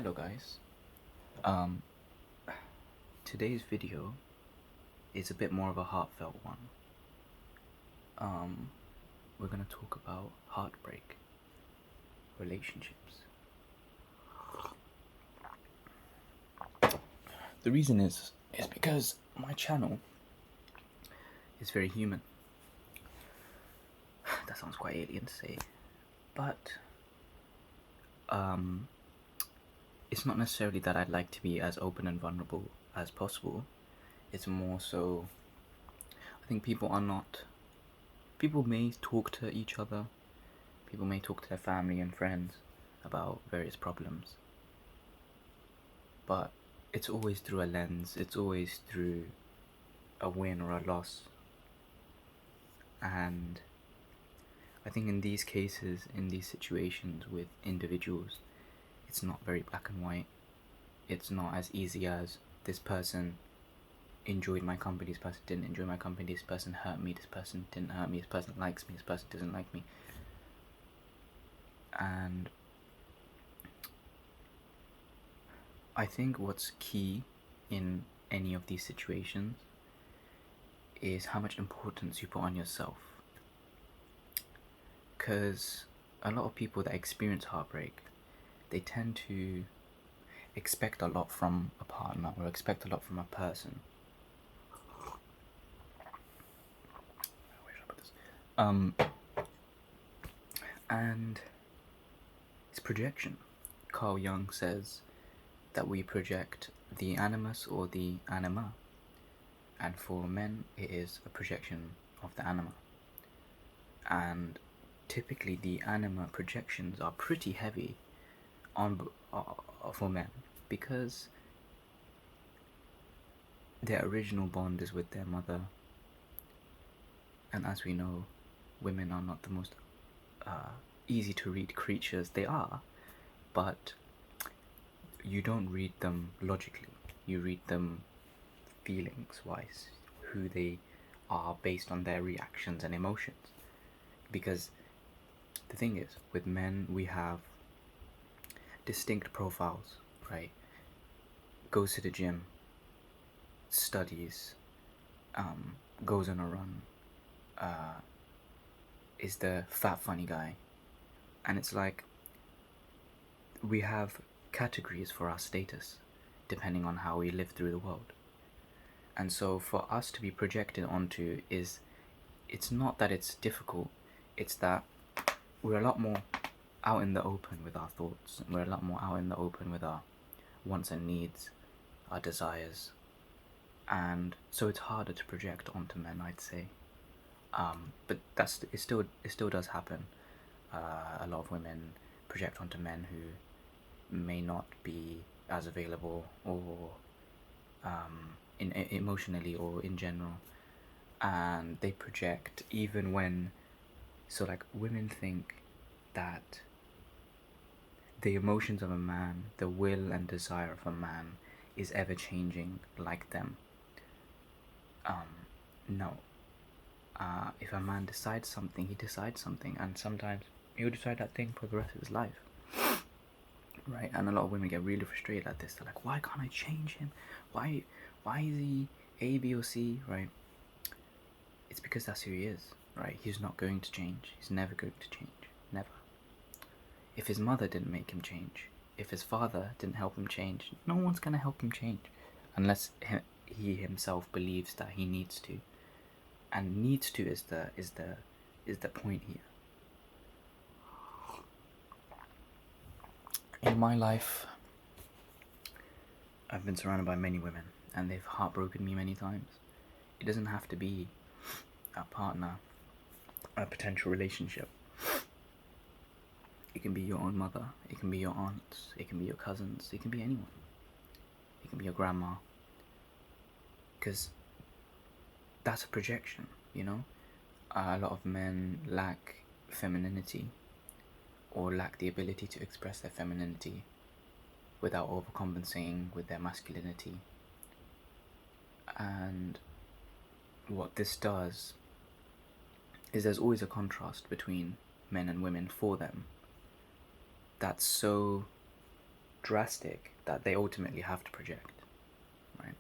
Hello guys. Um, Today's video is a bit more of a heartfelt one. Um, we're gonna talk about heartbreak, relationships. The reason is because my channel is very human. That sounds quite alien to say, but it's not necessarily that I'd like to be as open and vulnerable as possible. It's more so I think people may talk to each other, people may talk to their family and friends about various problems, but it's always through a lens, it's always through a win or a loss. And I think in these cases, in these situations with individuals, it's not very black and white. It's not as easy as this person enjoyed my company, this person didn't enjoy my company, this person hurt me, this person didn't hurt me, this person likes me, this person doesn't like me. And I think what's key in any of these situations is how much importance you put on yourself. Because a lot of people that experience heartbreak, they tend to expect a lot from a partner or expect a lot from a person. Where should I put this? And it's projection. Carl Jung says that we project the animus or the anima, and for men it is a projection of the anima. And typically the anima projections are pretty heavy on for men because their original bond is with their mother, and as we know, women are not the most easy to read creatures. They are, but you don't read them logically, you read them feelings wise, who they are based on their reactions and emotions. Because the thing is, with men we have distinct profiles, right? Goes to the gym, studies, goes on a run, is the fat funny guy. And it's like we have categories for our status depending on how we live through the world. And so for us to be projected onto it's not that it's difficult, it's that we're a lot more out in the open with our thoughts, and we're a lot more out in the open with our wants and needs, our desires, and so it's harder to project onto men, I'd say. But it still does happen. A lot of women project onto men who may not be as available or emotionally or in general, and they project even when, so like women think that the emotions of a man, the will and desire of a man is ever changing like them. No. If a man decides something, he decides something, and sometimes he'll decide that thing for the rest of his life. Right? And a lot of women get really frustrated at this. They're like, why can't I change him? Why is he A, B, or C? Right? It's because that's who he is, right? He's not going to change. He's never going to change. Never. If his mother didn't make him change, if his father didn't help him change, no one's gonna help him change, unless he himself believes that he needs to. And needs to is the point here. In my life, I've been surrounded by many women, and they've heartbroken me many times. It doesn't have to be a partner, a potential relationship. It can be your own mother, it can be your aunts, it can be your cousins, it can be anyone. It can be your grandma. Because that's a projection, you know? A lot of men lack femininity, or lack the ability to express their femininity without overcompensating with their masculinity. And what this does is there's always a contrast between men and women for them that's so drastic that they ultimately have to project, right?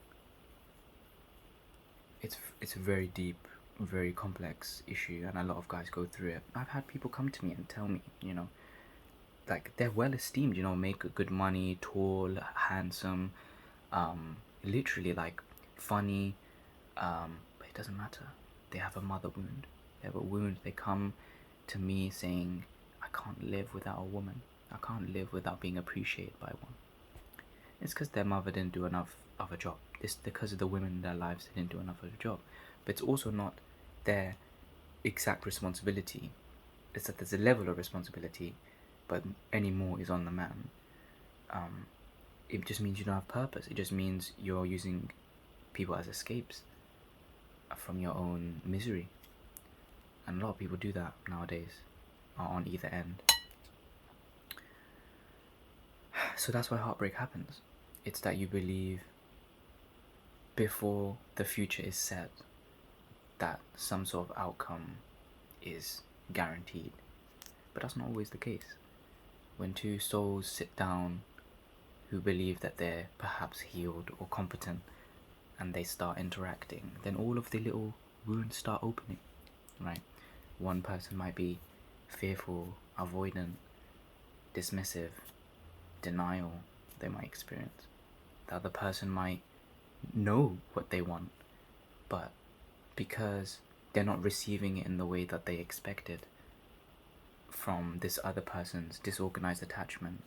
It's a very deep, very complex issue, and a lot of guys go through it. I've had people come to me and tell me, like they're well esteemed, make good money, tall, handsome, literally like funny, but it doesn't matter. They have a mother wound. They have a wound. They come to me saying, I can't live without a woman. I can't live without being appreciated by one. It's because their mother didn't do enough of a job. It's because of the women in their lives that didn't do enough of a job. But it's also not their exact responsibility. It's that there's a level of responsibility, but any more is on the man. It just means you don't have purpose. It just means you're using people as escapes from your own misery. And a lot of people do that nowadays, on either end. So that's why heartbreak happens. It's that you believe before the future is set that some sort of outcome is guaranteed. But that's not always the case. When two souls sit down who believe that they're perhaps healed or competent and they start interacting, then all of the little wounds start opening, right? One person might be fearful, avoidant, dismissive, denial they might experience. The other person might know what they want, but because they're not receiving it in the way that they expected from this other person's disorganized attachment,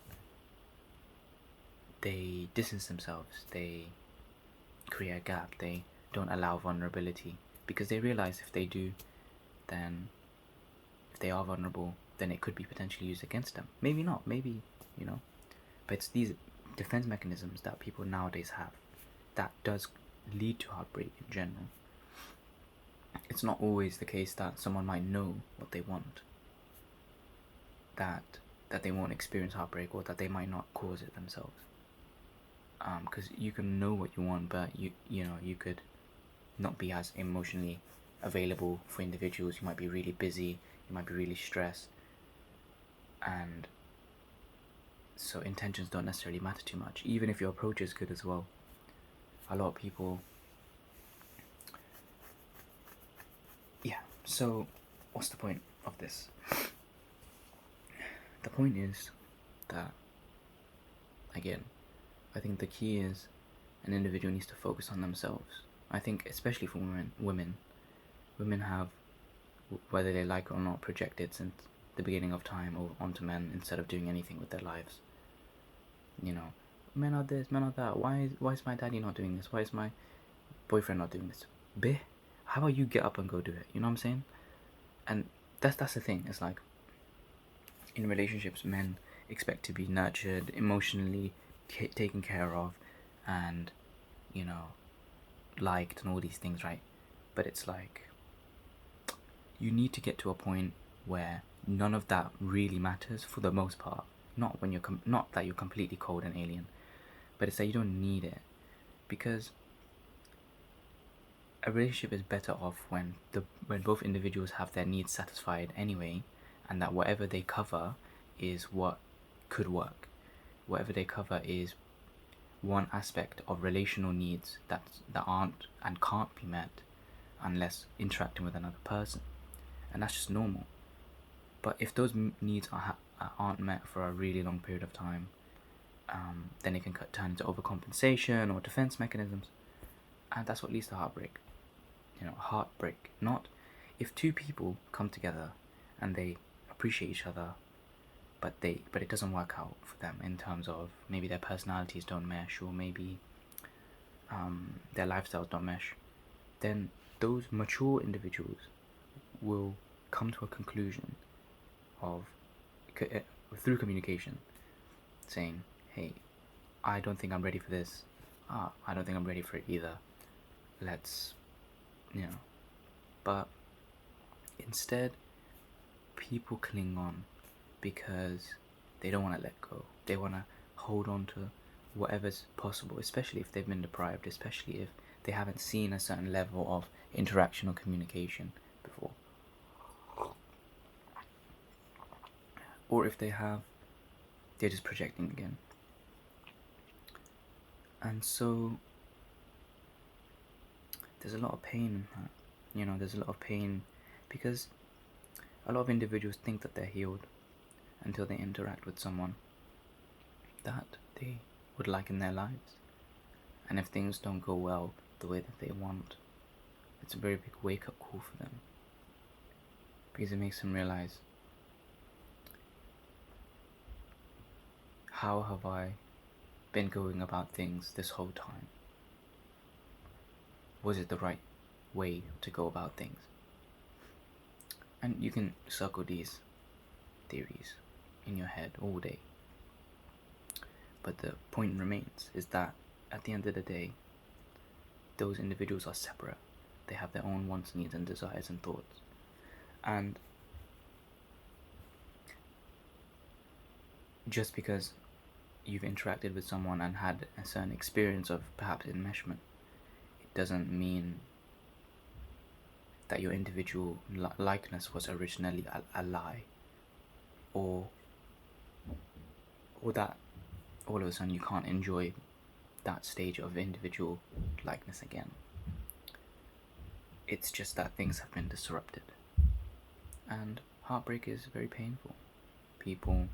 they distance themselves, they create a gap, they don't allow vulnerability, because they realize if they do, then if they are vulnerable, then it could be potentially used against them. Maybe not, maybe, but it's these defense mechanisms that people nowadays have that does lead to heartbreak in general. It's not always the case that someone might know what they want, that they won't experience heartbreak, or that they might not cause it themselves. Because you can know what you want, but you could not be as emotionally available for individuals. You might be really busy, you might be really stressed, and so intentions don't necessarily matter too much, even if your approach is good as well. A lot of people, so what's the point of this? The point is that, again, I think the key is an individual needs to focus on themselves. I think especially for women have, whether they like it or not, projected since the beginning of time or onto men instead of doing anything with their lives. Men are this, men are that. Why is my daddy not doing this? Why is my boyfriend not doing this? Beh, how about you get up and go do it? You know what I'm saying? And that's the thing. It's like, in relationships, men expect to be nurtured, emotionally taken care of, and liked and all these things, right? But it's like, you need to get to a point where none of that really matters for the most part. Not when not that you're completely cold and alien, but it's that you don't need it, because a relationship is better off when both individuals have their needs satisfied anyway, and that whatever they cover is what could work. Whatever they cover is one aspect of relational needs that aren't and can't be met unless interacting with another person, and that's just normal. But if those needs aren't met for a really long period of time, then it can turn into overcompensation or defense mechanisms, and that's what leads to heartbreak. Heartbreak. Not if two people come together and they appreciate each other, but it doesn't work out for them in terms of maybe their personalities don't mesh, or maybe their lifestyles don't mesh, then those mature individuals will come to a conclusion of through communication, saying, hey, I don't think I'm ready for this. I don't think I'm ready for it either. Let's, but instead, people cling on because they don't want to let go. They want to hold on to whatever's possible, especially if they've been deprived, especially if they haven't seen a certain level of interaction or communication before. Or if they have, they're just projecting again. And so there's a lot of pain in that. There's a lot of pain because a lot of individuals think that they're healed until they interact with someone that they would like in their lives. And if things don't go well the way that they want, it's a very big wake-up call for them. Because it makes them realize, how have I been going about things this whole time? Was it the right way to go about things? And you can circle these theories in your head all day. But the point remains is that at the end of the day, those individuals are separate. They have their own wants, needs, and desires and thoughts. And just because you've interacted with someone and had a certain experience of perhaps enmeshment, it doesn't mean that your individual likeness was originally a lie, or that all of a sudden you can't enjoy that stage of individual likeness again. It's just that things have been disrupted. And heartbreak is very painful. People,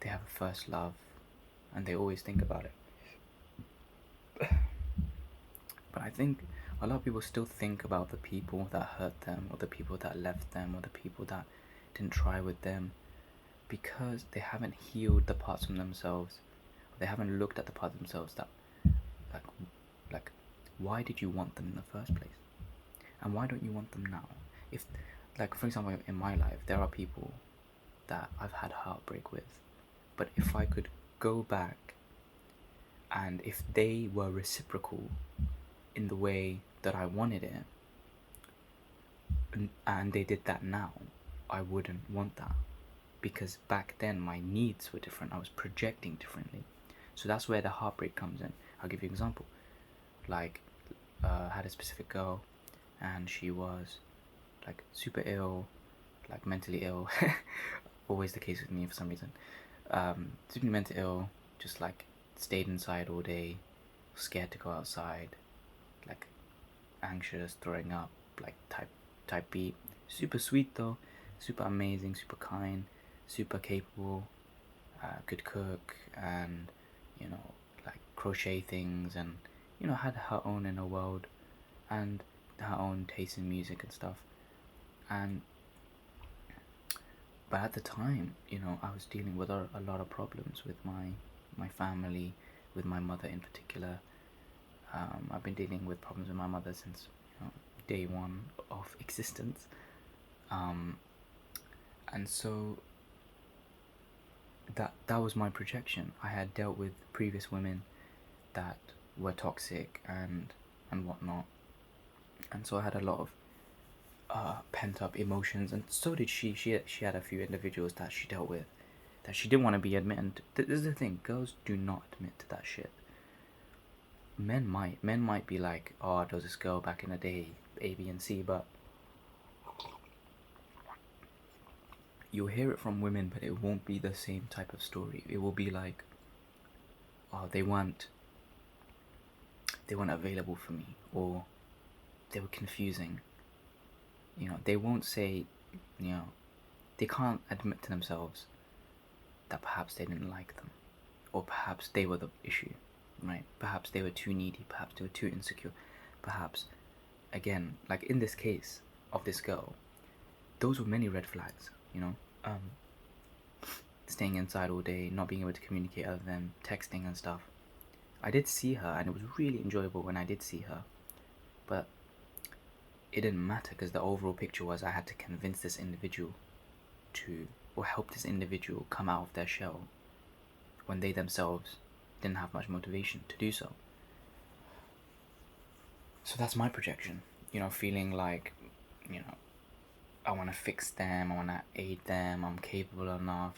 they have a first love and they always think about it. But I think a lot of people still think about the people that hurt them, or the people that left them, or the people that didn't try with them, because they haven't healed the parts of themselves. They haven't looked at the parts of themselves that, like, why did you want them in the first place? And why don't you want them now? If, like, for example, in my life, there are people that I've had heartbreak with, but if I could go back and if they were reciprocal in the way that I wanted it, and they did that now, I wouldn't want that, because back then my needs were different. I was projecting differently. So that's where the heartbreak comes in. I'll give you an example. Like, I had a specific girl, and she was like super ill, like mentally ill. Always the case with me for some reason. Super mentally ill, just like stayed inside all day, scared to go outside, like anxious, throwing up, like type B. Super sweet though, super amazing, super kind, super capable, could cook, and like crochet things, and had her own inner world and her own taste in music and stuff. But at the time, I was dealing with a lot of problems with my family, with my mother in particular. I've been dealing with problems with my mother since day one of existence. And so that was my projection. I had dealt with previous women that were toxic and whatnot, and so I had a lot of pent up emotions, and so did she. She had a few individuals that she dealt with that she didn't want to be admitted. This is the thing: girls do not admit to that shit. Men might be like, oh, there was this girl back in the day, A, B, and C, but you'll hear it from women, but it won't be the same type of story. It will be like, oh, they weren't available for me, or they were confusing. They won't say, they can't admit to themselves that perhaps they didn't like them, or perhaps they were the issue, right? Perhaps they were too needy, perhaps they were too insecure, perhaps, again, like in this case of this girl, those were many red flags, staying inside all day, not being able to communicate other than texting and stuff. I did see her, and it was really enjoyable when I did see her, but it didn't matter because the overall picture was I had to convince this individual or help this individual come out of their shell when they themselves didn't have much motivation to do so. So that's my projection, feeling like, I want to fix them, I want to aid them, I'm capable enough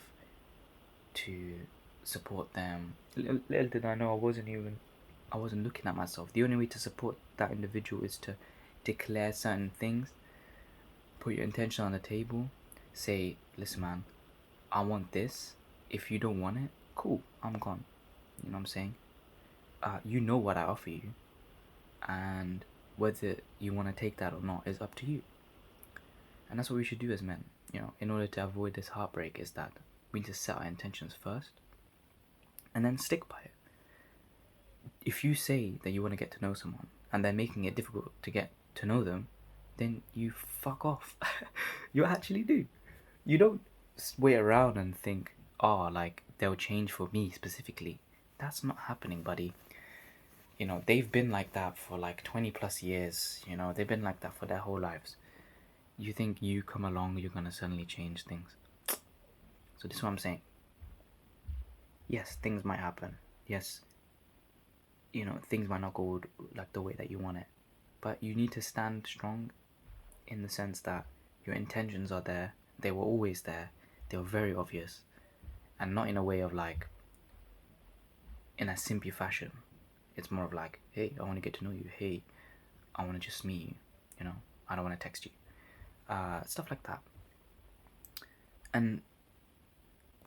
to support them. Little did I know I wasn't looking at myself. The only way to support that individual is to declare certain things, put your intention on the table, say, listen man, I want this. If you don't want it, cool, I'm gone. You know what I'm saying? You know what I offer you, and whether you want to take that or not is up to you. And that's what we should do as men. In order to avoid this heartbreak, is that we need to set our intentions first, and then stick by it. If you say that you want to get to know someone, and they're making it difficult to get to know them, then you fuck off. You actually do. You don't wait around and think, oh, like they'll change for me specifically. That's not happening, buddy. They've been like that for like 20 plus years. They've been like that for their whole lives. You think you come along, you're gonna suddenly change things. So this is what I'm saying. Yes, things might happen. Yes, things might not go like the way that you want it. But you need to stand strong in the sense that your intentions are there. They were always there. They were very obvious. And not in a way of like, in a simpy fashion. It's more of like, hey, I want to get to know you. Hey, I want to just meet you. I don't want to text you. Stuff like that. And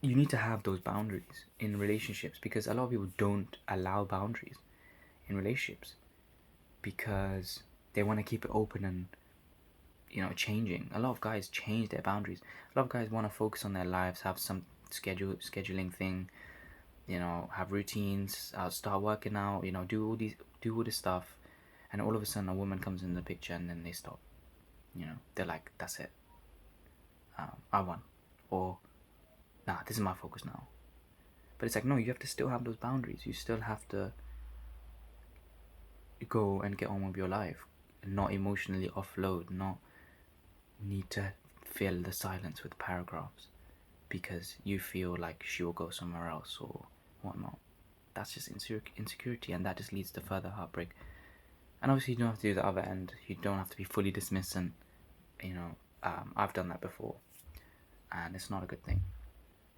you need to have those boundaries in relationships, because a lot of people don't allow boundaries in relationships because they want to keep it open and changing. A lot of guys change their boundaries. A lot of guys want to focus on their lives, have some scheduling thing, have routines, start working out, do all this stuff, and all of a sudden a woman comes in the picture and then they stop. They're like, that's it. I won. Or, nah, this is my focus now. But it's like, no, you have to still have those boundaries. You still have to go and get on with your life, not emotionally offload, not need to fill the silence with paragraphs because you feel like she will go somewhere else or whatnot. That's just insecurity, and that just leads to further heartbreak. And obviously you don't have to do the other end. You don't have to be fully dismissed, and I've done that before, and it's not a good thing,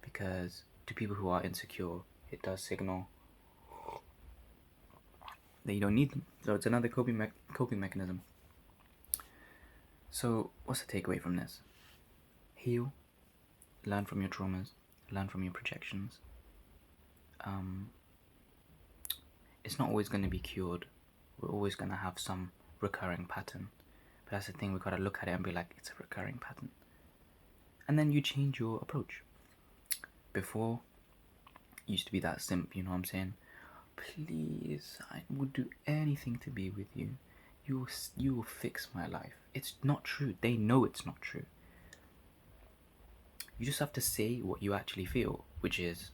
because to people who are insecure, it does signal that you don't need them. So it's another coping mechanism. So what's the takeaway from this? Heal, learn from your traumas, learn from your projections. It's not always going to be cured. We're always going to have some recurring pattern. But that's the thing, we've got to look at it and be like, it's a recurring pattern. And then you change your approach. Before, it used to be that simp, you know what I'm saying? Please, I would do anything to be with you. You will fix my life. It's not true. They know it's not true. You just have to say what you actually feel, which is,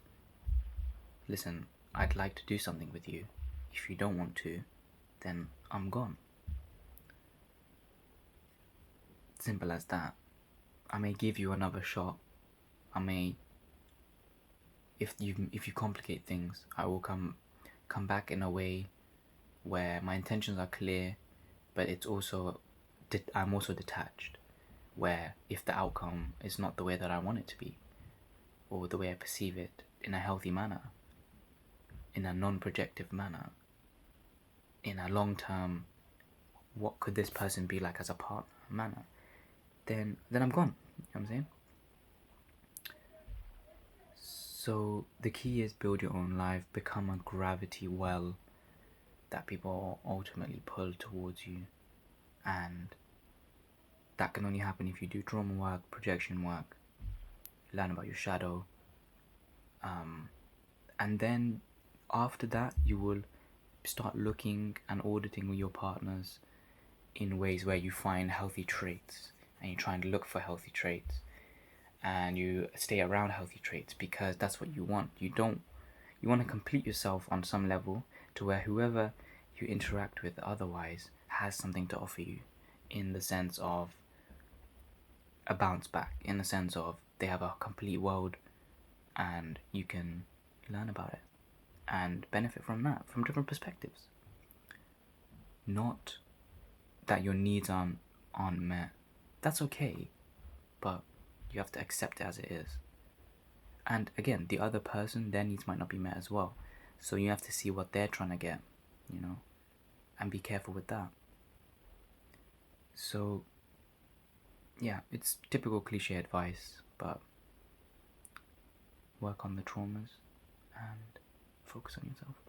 listen, I'd like to do something with you. If you don't want to, then I'm gone. Simple as that. I may give you another shot. I may, if you complicate things, I will come back in a way where my intentions are clear, but it's also I'm also detached, where if the outcome is not the way that I want it to be, or the way I perceive it in a healthy manner, in a non-projective manner, in a long-term, what could this person be like as a partner manner, then I'm gone. You know what I'm saying? So the key is build your own life, become a gravity well that people ultimately pull towards you, and that can only happen if you do trauma work, projection work, learn about your shadow, and then after that you will start looking and auditing your partners in ways where you find healthy traits, and you try and look for healthy traits, and you stay around healthy traits because that's what you want. You want to complete yourself on some level to where whoever you interact with otherwise has something to offer you, in the sense of a bounce back, in the sense of they have a complete world and you can learn about it and benefit from that from different perspectives. Not that your needs aren't met. That's okay, but you have to accept it as it is. And again, the other person, their needs might not be met as well, so you have to see what they're trying to get, and be careful with that. So yeah, it's typical cliche advice, but work on the traumas and focus on yourself.